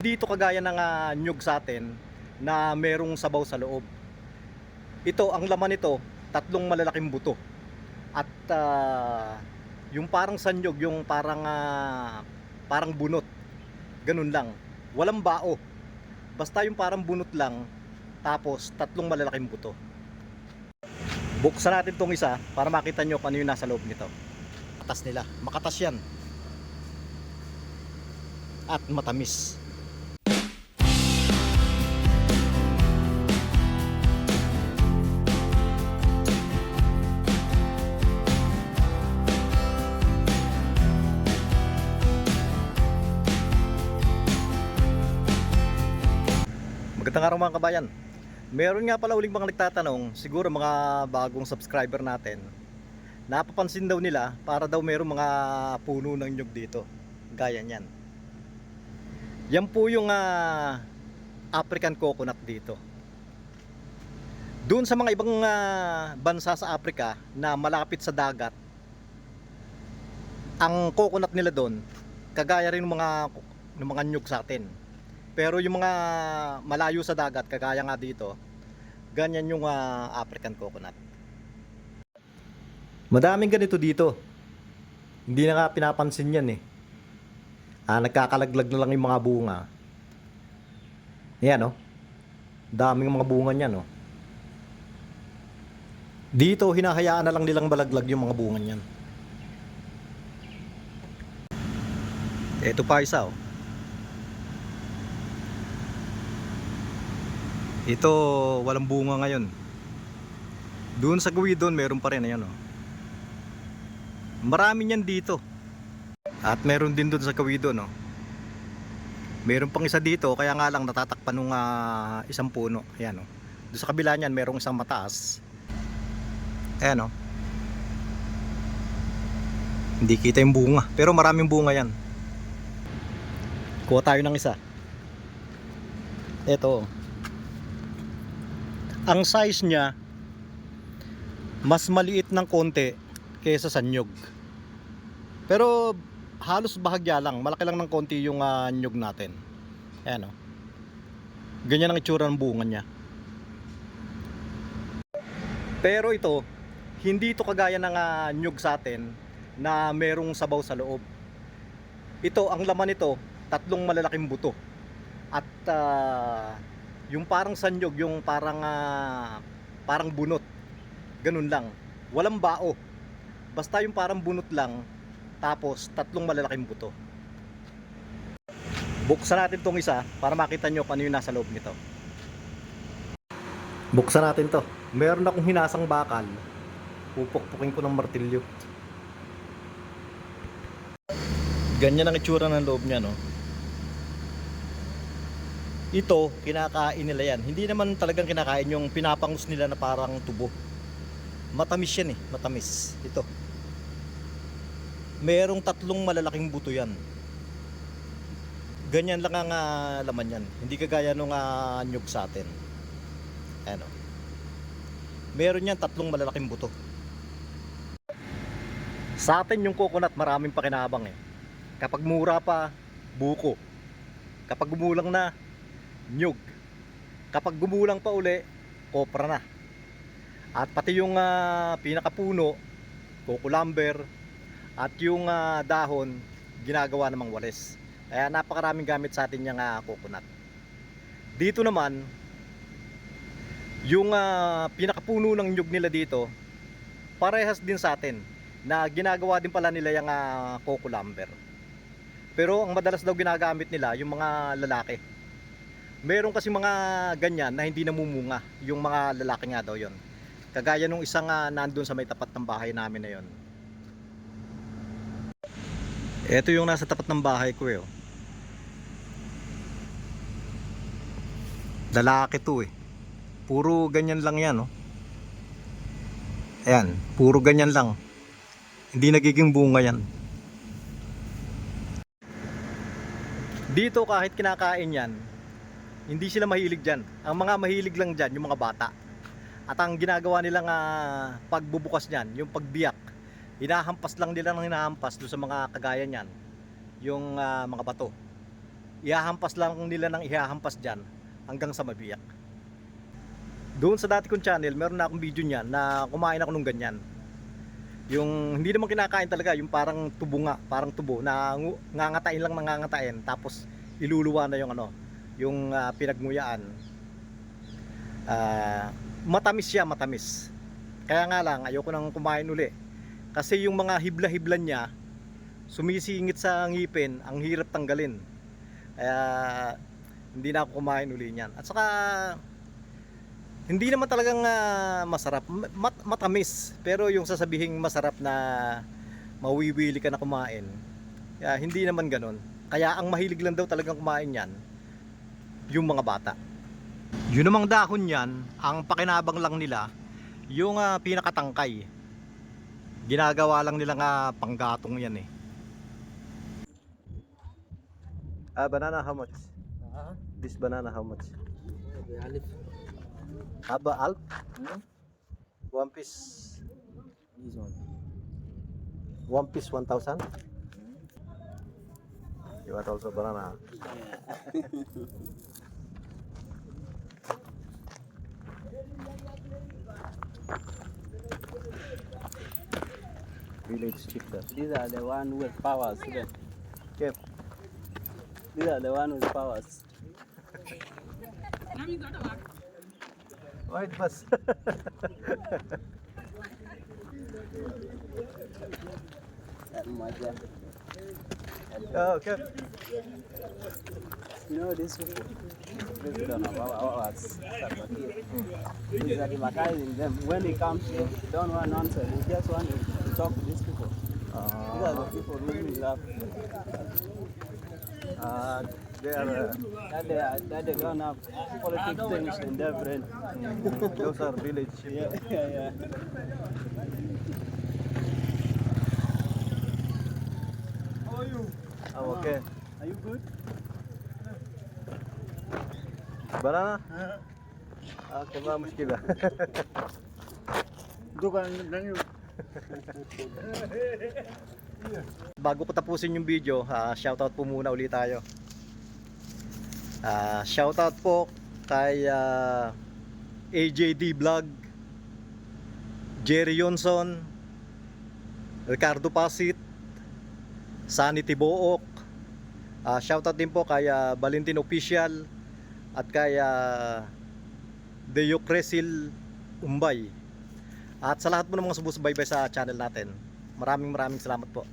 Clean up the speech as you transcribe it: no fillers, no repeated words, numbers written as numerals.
Dito kagaya ng nyug sa atin na merong sabaw sa loob. Ito, ang laman nito, tatlong malalaking buto. At yung parang sanyog, yung parang bunot. Ganun lang. Walang bao. Basta yung parang bunot lang, tapos tatlong malalaking buto. Buksan natin tong isa para makita nyo kung ano yung nasa loob nito. Makatas nila. Makatas yan. At matamis. Magandang araw mga kabayan. Meron nga pala uling mga nagtatanong, siguro mga bagong subscriber natin. Napapansin daw nila para daw merong mga puno ng nyug dito. Gaya niyan. Yan po yung African coconut dito. Doon sa mga ibang bansa sa Africa na malapit sa dagat, ang coconut nila doon kagaya rin ng mga nyug sa atin. Pero yung mga malayo sa dagat, kagaya nga dito, ganyan yung African coconut. Madaming ganito dito. Hindi na nga pinapansin yan eh. Nagkakalaglag na lang yung mga bunga. Yan oh. Daming mga bunga niyan oh. Dito, hinahayaan na lang nilang balaglag yung mga bunga niyan. Ito pa isa oh. Ito, walang bunga ngayon. Doon sa gawin doon, meron pa rin. Ayan, oh. Marami niyan dito. At meron din doon sa gawin doon. Oh. Meron pang isa dito, kaya nga lang natatakpan ng isang puno. Ayan, oh. Doon sa kabila niyan, merong isang mataas. Ayan, oh. Hindi kita yung bunga. Pero maraming bunga yan. Kuha tayo ng isa. Ito, oh. Ang size niya mas maliit ng konti kaysa sa nyug. Pero halos bahagya lang, malaki lang ng konti yung nyug natin. Ayan oh. Ganyan ang itsura ng bunga niya. Pero ito, hindi ito kagaya ng nyug sa atin na merong sabaw sa loob. Ito, ang laman nito, tatlong malalaking buto. At yung parang sanyog, yung parang bunot. Ganun lang. Walang bao. Basta yung parang bunot lang, tapos tatlong malalaking buto. Buksan natin tong isa para makita nyo kung ano yung nasa loob nito. Buksan natin to. Meron akong hinasang bakal. Pupukpukin ko ng martilyo. Ganyan ang itsura ng loob niya, no? Ito, kinakain nila yan. Hindi naman talagang kinakain, yung pinapangus nila na parang tubo. Matamis yan eh, matamis. Ito. Merong tatlong malalaking buto yan. Ganyan lang ang laman yan. Hindi kagaya nung nyug sa atin. Ano. Meron yan tatlong malalaking buto. Sa atin yung coconut maraming pakinabang eh. Kapag mura pa, buko. Kapag gumulang na, nyug. Kapag gumulang pa uli, kopra na. At pati yung pinakapuno, cucumber, at yung dahon, ginagawa namang walis. Kaya napakaraming gamit sa atin yung coconut. Dito naman, yung pinakapuno ng nyug nila dito, parehas din sa atin, na ginagawa din pala nila yung cucumber. Pero ang madalas daw ginagamit nila, yung mga lalaki. Meron kasi mga ganyan na hindi namumunga. Yung mga lalaki nga daw yon. Kagaya nung isang nandun sa may tapat ng bahay namin na yon. Ito yung nasa tapat ng bahay ko eh. Lalaki to eh. Puro ganyan lang yan oh. Ayan, puro ganyan lang. Hindi nagiging bunga yan. Dito kahit kinakain yan, hindi sila mahilig dyan. Ang mga mahilig lang dyan, yung mga bata. At ang ginagawa nilang pagbubukas niyan, yung pagbiyak, hinahampas lang nila ng hinahampas doon sa mga kagaya niyan, yung mga bato. ihahampas lang nila ng ihahampas dyan hanggang sa mabiyak. Doon sa dati kong channel, meron na akong video niyan na kumain ako nung ganyan. Yung hindi naman kinakain talaga, yung parang tubo nga, parang tubo na ngangatain lang, nangangatain, tapos iluluwa na yung ano, yung pinagnuyaan. Matamis siya, matamis. Kaya nga lang, ayoko nang kumain uli. Kasi yung mga hibla-hiblan niya, sumisingit sa ngipin, ang hirap tanggalin. Kaya hindi na ako kumain uli niyan. At saka hindi naman talagang masarap, matamis. Pero yung sasabihing masarap na mawiwili ka na kumain, hindi naman ganun. Kaya ang mahilig lang daw talagang kumain yan, yung mga bata. Yun namang dahon yan, ang pakinabang lang nila, yung pinakatangkay. Ginagawa lang nila nga panggatong yan eh. Banana how much? This banana how much? Alif. Haba alp? One piece. This one. One piece 1,000? You want also banana? Village chicken. These are the one with powers. Then. Kep. These are the one with powers. White bus. Oh, Kep. You know these people. They don't know powers. These are advertising them. When he comes, they don't want nonsense. They just want to talk to these people. These are the people who really love. They are That they don't have politics things in their brain. those are village chicken. Yeah. How are you? Oh, okay. Are you good? Banana? Kaya muskila. Bago ko tapusin yung video, shoutout po muna ulit tayo. Shoutout po kay AJD Vlog, Jerry Yonson, Ricardo Pasit, Sunny Tibook. Shoutout din po kay Valentin Official at kay Deo Cresil Umbay. At sa lahat po ng mga sumusubaybay sa channel natin, maraming salamat po.